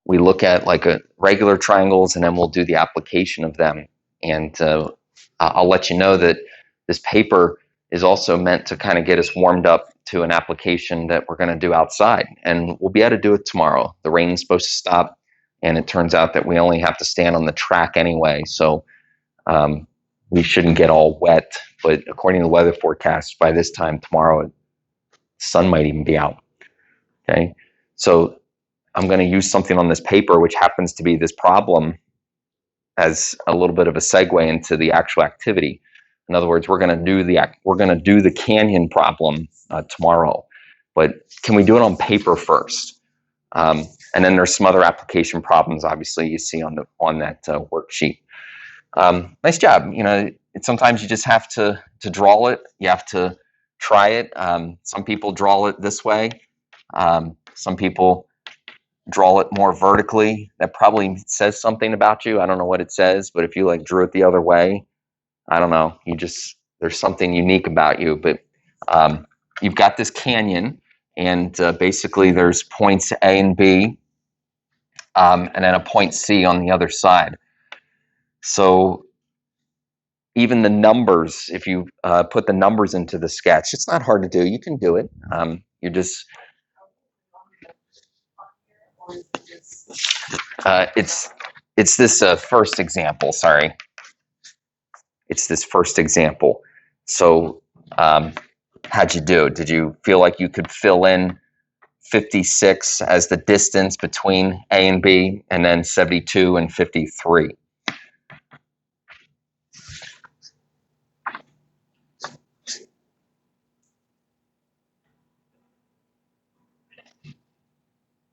we look at like a regular triangles, and then we'll do the application of them. And I'll let you know that this paper is also meant to kind of get us warmed up to an application that we're going to do outside. And we'll be able to do it tomorrow. The rain's supposed to stop, and it turns out that we only have to stand on the track anyway. So we shouldn't get all wet. But according to the weather forecast, by this time tomorrow, the sun might even be out. Okay, so I'm going to use something on this paper, which happens to be this problem, as a little bit of a segue into the actual activity. In other words, we're going to do the canyon problem tomorrow, but can we do it on paper first? And then there's some other application problems, obviously, you see on that worksheet. Nice job. You know, sometimes you just have to draw it. You have to try it. Some people draw it this way. Some people draw it more vertically. That probably says something about you. I don't know what it says, but if you like drew it the other way, I don't know. There's something unique about you. But you've got this canyon, and basically there's points A and B, and then a point C on the other side. So even the numbers, if you put the numbers into the sketch, it's not hard to do. You can do it. You're just it's this first example. Sorry, it's this first example. So how'd you do? Did you feel like you could fill in 56 as the distance between A and B, and then 72 and 53?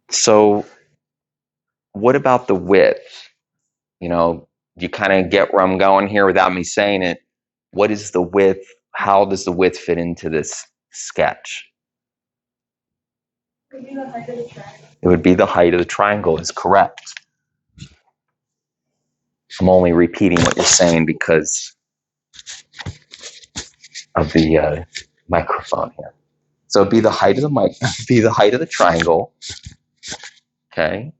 So what about the width? You know, you kind of get where I'm going here without me saying it. What is the width? How does the width fit into this sketch? It would be the height of the triangle. It would be the height of the triangle, is correct. I'm only repeating what you're saying because of the microphone here. So it'd be the height of the triangle. Okay.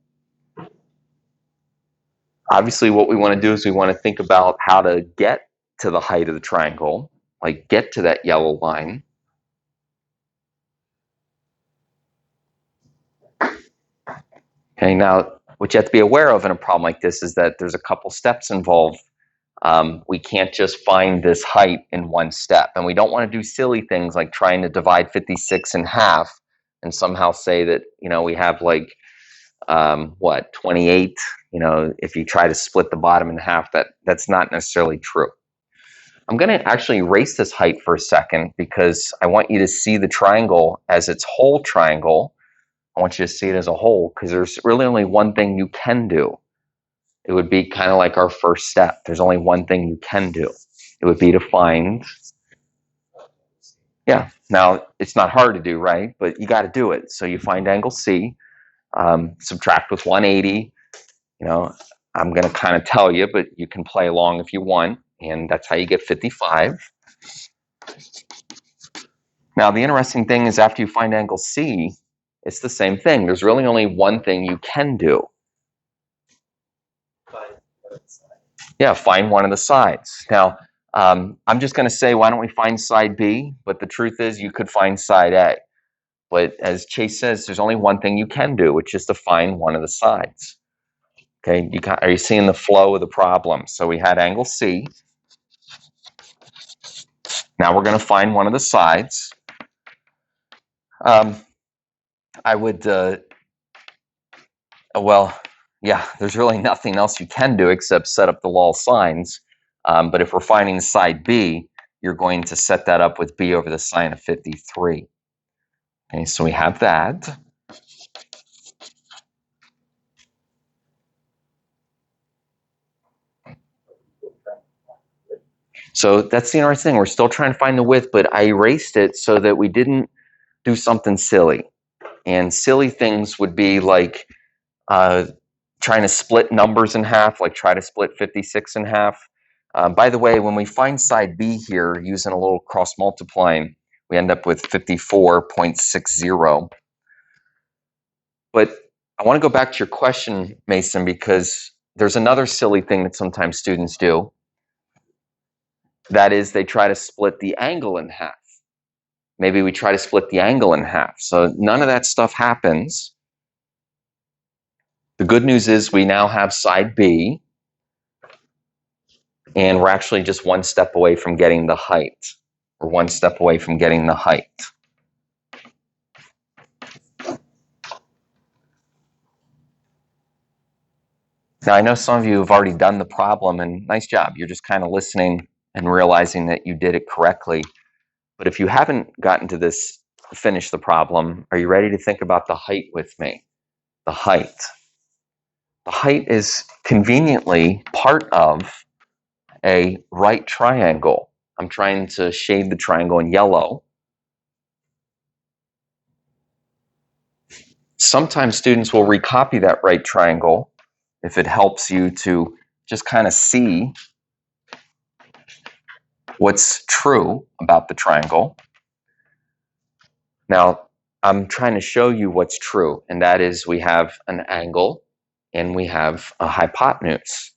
Obviously, what we want to do is we want to think about how to get to the height of the triangle, like get to that yellow line. Okay, now what you have to be aware of in a problem like this is that there's a couple steps involved. We can't just find this height in one step, and we don't want to do silly things like trying to divide 56 in half and somehow say that, you know, we have like 28. You know, if you try to split the bottom in half, that's not necessarily true. I'm going to actually erase this height for a second because I want you to see the triangle as its whole triangle. I want you to see it as a whole because there's really only one thing you can do. It would be kind of like our first step. There's only one thing you can do. It would be to find, yeah, now it's not hard to do, right? But you got to do it. So you find angle C, subtract with 180. You know, I'm going to kind of tell you, but you can play along if you want. And that's how you get 55. Now, the interesting thing is after you find angle C, it's the same thing. There's really only one thing you can do. Yeah, find one of the sides. Now, I'm just going to say, why don't we find side B? But the truth is you could find side A. But as Chase says, there's only one thing you can do, which is to find one of the sides. Okay, are you seeing the flow of the problem? So we had angle C. Now we're going to find one of the sides. I would, well, yeah, there's really nothing else you can do except set up the law of sines. But if we're finding side B, you're going to set that up with B over the sine of 53. Okay, so we have that. So that's the interesting thing. We're still trying to find the width, but I erased it so that we didn't do something silly. And silly things would be like trying to split numbers in half, like try to split 56 in half. By the way, when we find side B here using a little cross multiplying, we end up with 54.60. But I want to go back to your question, Mason, because there's another silly thing that sometimes students do. That is, they try to split the angle in half. Maybe we try to split the angle in half. So none of that stuff happens. The good news is we now have side B, and we're actually just one step away from getting the height. We're one step away from getting the height. Now, I know some of you have already done the problem, and nice job. You're just kind of listening and realizing that you did it correctly. But if you haven't gotten to this, finish the problem, are you ready to think about the height with me? The height. The height is conveniently part of a right triangle. I'm trying to shade the triangle in yellow. Sometimes students will recopy that right triangle if it helps you to just kind of see what's true about the triangle. Now, I'm trying to show you what's true, and that is we have an angle and we have a hypotenuse.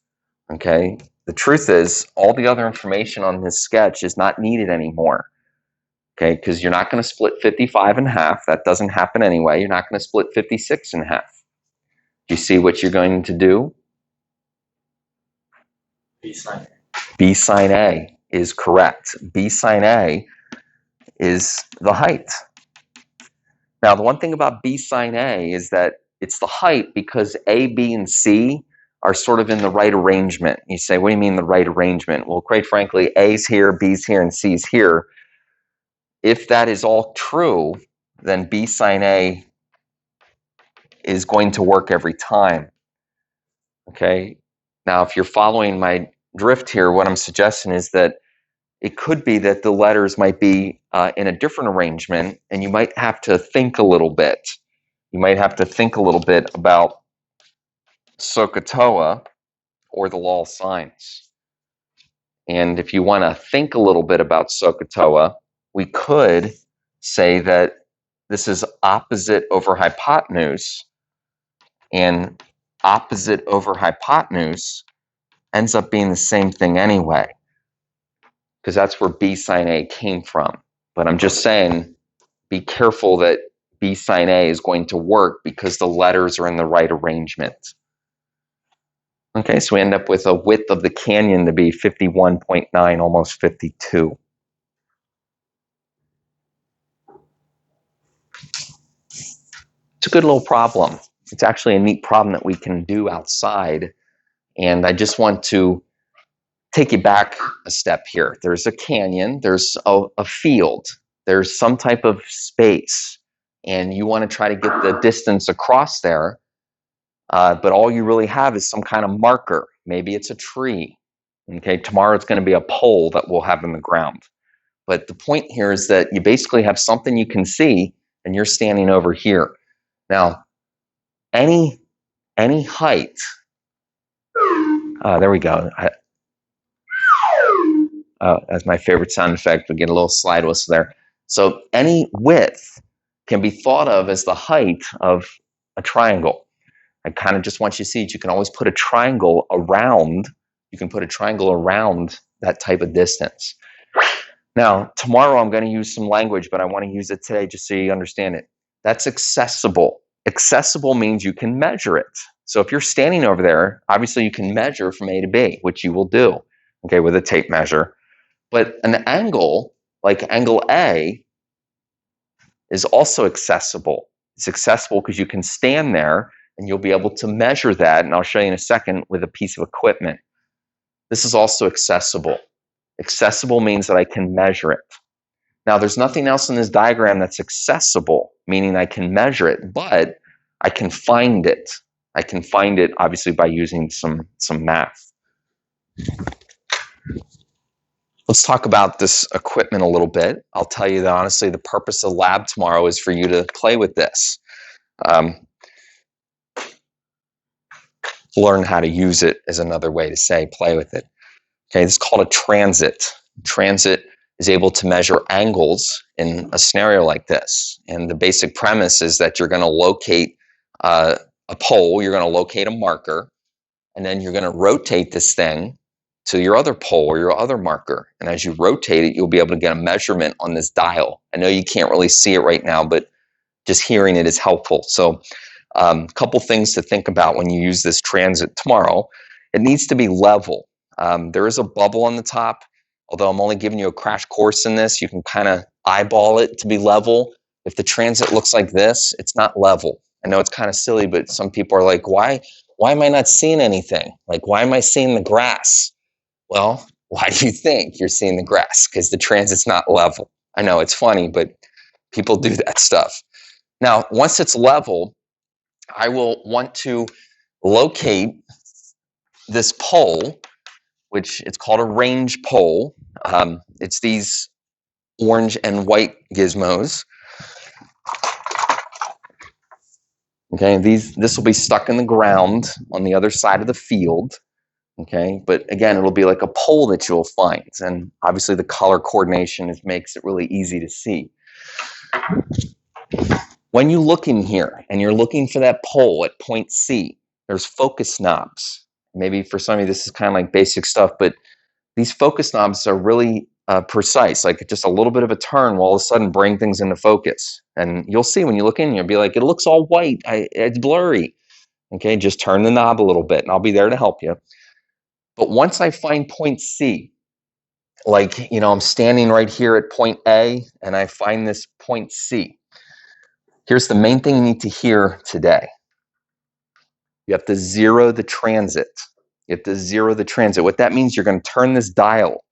Okay? The truth is, all the other information on this sketch is not needed anymore. Okay? Because you're not going to split 55 in half. That doesn't happen anyway. You're not going to split 56 in half. Do you see what you're going to do? B sine A. B sine A is correct. B sine A is the height. Now, the one thing about B sine A is that it's the height because A, B, and C are sort of in the right arrangement. You say, what do you mean the right arrangement? Well, quite frankly, A's here, B's here, and C's here. If that is all true, then B sine A is going to work every time. Okay? Now, if you're following my drift here, what I'm suggesting is that it could be that the letters might be in a different arrangement, and you might have to think a little bit. You might have to think a little bit about SOHCAHTOA or the law of sines. And if you want to think a little bit about SOHCAHTOA, we could say that this is opposite over hypotenuse, and opposite over hypotenuse ends up being the same thing anyway, because that's where B sine A came from. But I'm just saying, be careful that B sine A is going to work because the letters are in the right arrangement. Okay, so we end up with a width of the canyon to be 51.9, almost 52. It's a good little problem. It's actually a neat problem that we can do outside. And I just want to take you back a step here. There's a canyon, there's a field, there's some type of space, and you want to try to get the distance across there, but all you really have is some kind of marker. Maybe it's a tree. Okay, tomorrow it's going to be a pole that we'll have in the ground. But the point here is that you basically have something you can see, and you're standing over here. Now, any height, there we go. That's my favorite sound effect. We get a little slide whistle there. So any width can be thought of as the height of a triangle. I kind of just want you to see that you can always put a triangle around. You can put a triangle around that type of distance. Now, tomorrow I'm going to use some language, but I want to use it today just so you understand it. That's accessible. Accessible means you can measure it. So if you're standing over there, obviously you can measure from A to B, which you will do, okay, with a tape measure. But an angle, like angle A, is also accessible. It's accessible because you can stand there and you'll be able to measure that, and I'll show you in a second, with a piece of equipment. This is also accessible. Accessible means that I can measure it. Now, there's nothing else in this diagram that's accessible, meaning I can measure it, but I can find it. I can find it, obviously, by using some math. Let's talk about this equipment a little bit. I'll tell you that, honestly, the purpose of the lab tomorrow is for you to play with this. Learn how to use it is another way to say play with it. Okay, it's called a transit. Transit is able to measure angles in a scenario like this. And the basic premise is that you're going to locate a a pole, you're going to locate a marker, and then you're going to rotate this thing to your other pole or your other marker. And as you rotate it, you'll be able to get a measurement on this dial. I know you can't really see it right now, but just hearing it is helpful. So a couple things to think about when you use this transit tomorrow. It needs to be level. There is a bubble on the top. Although I'm only giving you a crash course in this, you can kind of eyeball it to be level. If the transit looks like this, it's not level. I know it's kind of silly, but some people are like, why am I not seeing anything? Like, why am I seeing the grass? Well, why do you think you're seeing the grass? Because the transit's not level. I know it's funny, but people do that stuff. Now, once it's level, I will want to locate this pole, which it's called a range pole. It's these orange and white gizmos. Okay, this will be stuck in the ground on the other side of the field. Okay, but again, it'll be like a pole that you'll find, and obviously the color coordination makes it really easy to see. When you look in here and you're looking for that pole at point C, there's focus knobs. Maybe for some of you this is kind of like basic stuff, but these focus knobs are really precise. Like just a little bit of a turn will all of a sudden bring things into focus. And you'll see when you look in, you'll be like, it looks all white. It's blurry. Okay, just turn the knob a little bit and I'll be there to help you. But once I find point C, like, I'm standing right here at point A and I find this point C. Here's the main thing you need to hear today. You have to zero the transit. You have to zero the transit. What that means, you're going to turn this dial,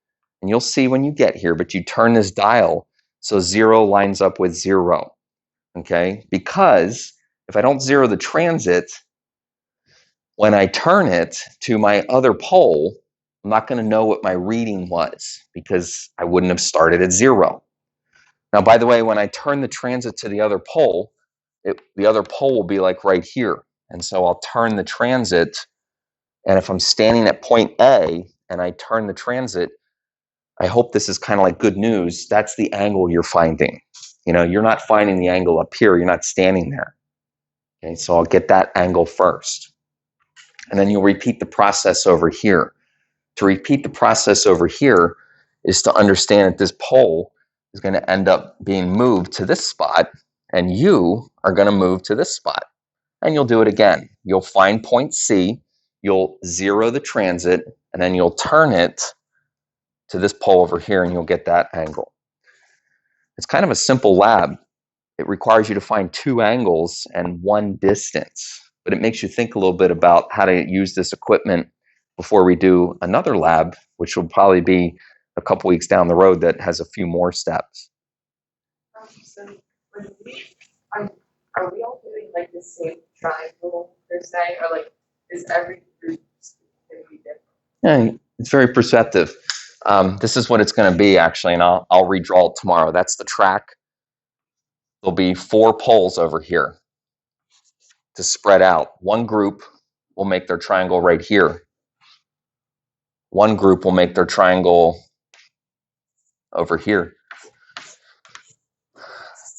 and you'll see when you get here, but you turn this dial so 0 lines up with 0, okay? Because if I don't zero the transit, when I turn it to my other pole, I'm not going to know what my reading was because I wouldn't have started at 0. Now, by the way, when I turn the transit to the other pole, the other pole will be like right here. And so I'll turn the transit, and if I'm standing at point A and I turn the transit, I hope this is kind of like good news. That's the angle you're finding. You're not finding the angle up here. You're not standing there. Okay, so I'll get that angle first. And then you'll repeat the process over here. To repeat the process over here is to understand that this pole is going to end up being moved to this spot, and you are going to move to this spot. And you'll do it again. You'll find point C, you'll zero the transit, and then you'll turn it to this pole over here, and you'll get that angle. It's kind of a simple lab. It requires you to find 2 angles and 1 distance, but it makes you think a little bit about how to use this equipment before we do another lab, which will probably be a couple weeks down the road that has a few more steps. So are we all doing like the same triangle per se, or like is every group going to be different? Yeah, it's very perceptive. This is what it's going to be actually, and I'll redraw it tomorrow. That's the track. There'll be 4 poles over here to spread out. One group will make their triangle right here. One group will make their triangle over here.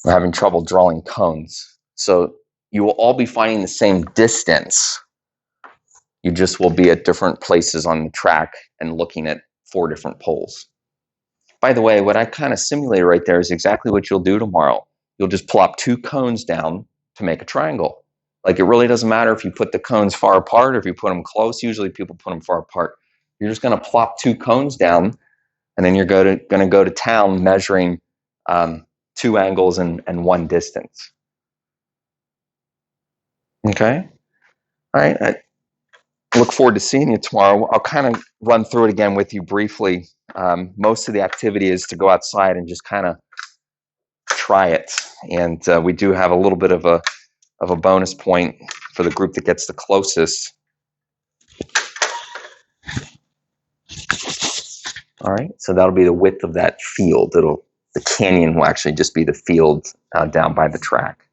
We're having trouble drawing cones. So you will all be finding the same distance. You just will be at different places on the track and looking at 4 different poles. By the way, what I kind of simulated right there is exactly what you'll do tomorrow. You'll just plop 2 cones down to make a triangle. Like, it really doesn't matter if you put the cones far apart or if you put them close. Usually people put them far apart. You're just going to plop 2 cones down, and then you're going to go to town measuring 2 angles and 1 distance. Okay? All right. I look forward to seeing you tomorrow. I'll kind of run through it again with you briefly. Most of the activity is to go outside and just kind of try it. And we do have a little bit of a bonus point for the group that gets the closest. All right, so that'll be the width of that field. The canyon will actually just be the field down by the track.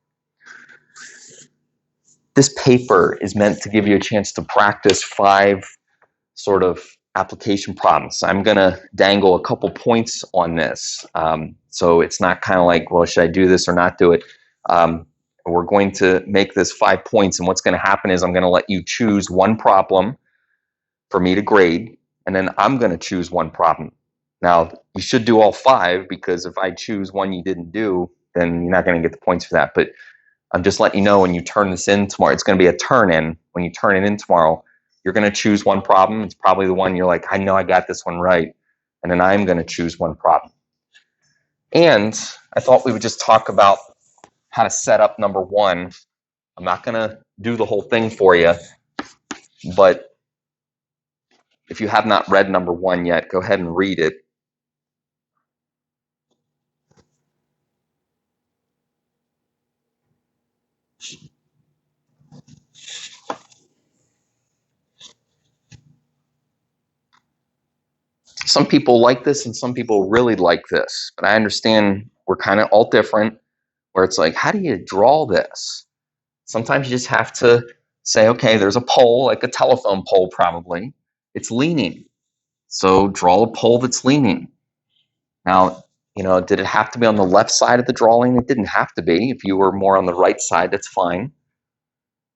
This paper is meant to give you a chance to practice 5 sort of application problems. I'm going to dangle a couple points on this. So it's not kind of like, well, should I do this or not do it? We're going to make this 5 points, and what's going to happen is I'm going to let you choose one problem for me to grade, and then I'm going to choose one problem. Now, you should do all 5, because if I choose one you didn't do, then you're not going to get the points for that. But I'm just letting you know, when you turn this in tomorrow, it's going to be a turn in. When you turn it in tomorrow, you're going to choose one problem. It's probably the one you're like, I know I got this one right. And then I'm going to choose one problem. And I thought we would just talk about how to set up number 1. I'm not going to do the whole thing for you, but if you have not read number 1 yet, go ahead and read it. Some people like this and some people really like this, but I understand we're kind of all different, where it's like, how do you draw this? Sometimes you just have to say, okay, there's a pole, like a telephone pole probably. It's leaning. So draw a pole that's leaning. Now, did it have to be on the left side of the drawing? It didn't have to be. If you were more on the right side, that's fine.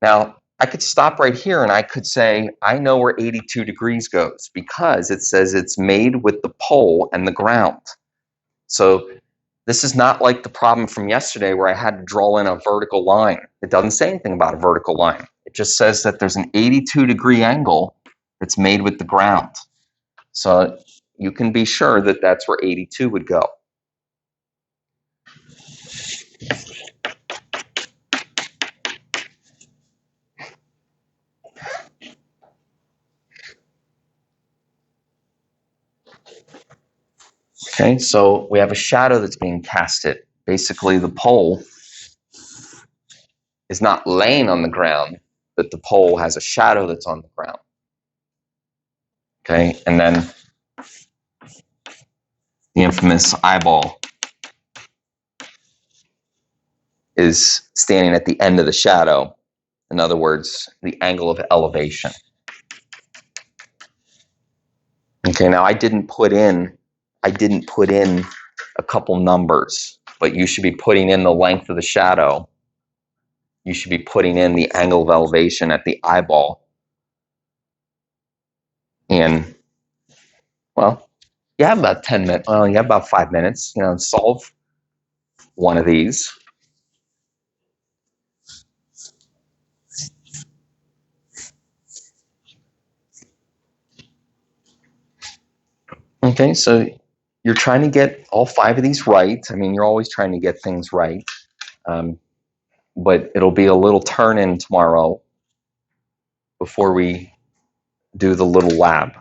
Now, I could stop right here and I could say, I know where 82 degrees goes, because it says it's made with the pole and the ground. So this is not like the problem from yesterday where I had to draw in a vertical line. It doesn't say anything about a vertical line. It just says that there's an 82-degree angle that's made with the ground. So you can be sure that that's where 82 would go. Okay, so we have a shadow that's being casted. Basically, the pole is not laying on the ground, but the pole has a shadow that's on the ground. Okay, and then the infamous eyeball is standing at the end of the shadow. In other words, the angle of elevation. Okay, now I didn't put in a couple numbers, but you should be putting in the length of the shadow. You should be putting in the angle of elevation at the eyeball. And, well, you have about 10 minutes. Well, you have about 5 minutes, solve one of these. Okay, so you're trying to get all 5 of these right. I mean, you're always trying to get things right. But it'll be a little turn in tomorrow before we do the little lab.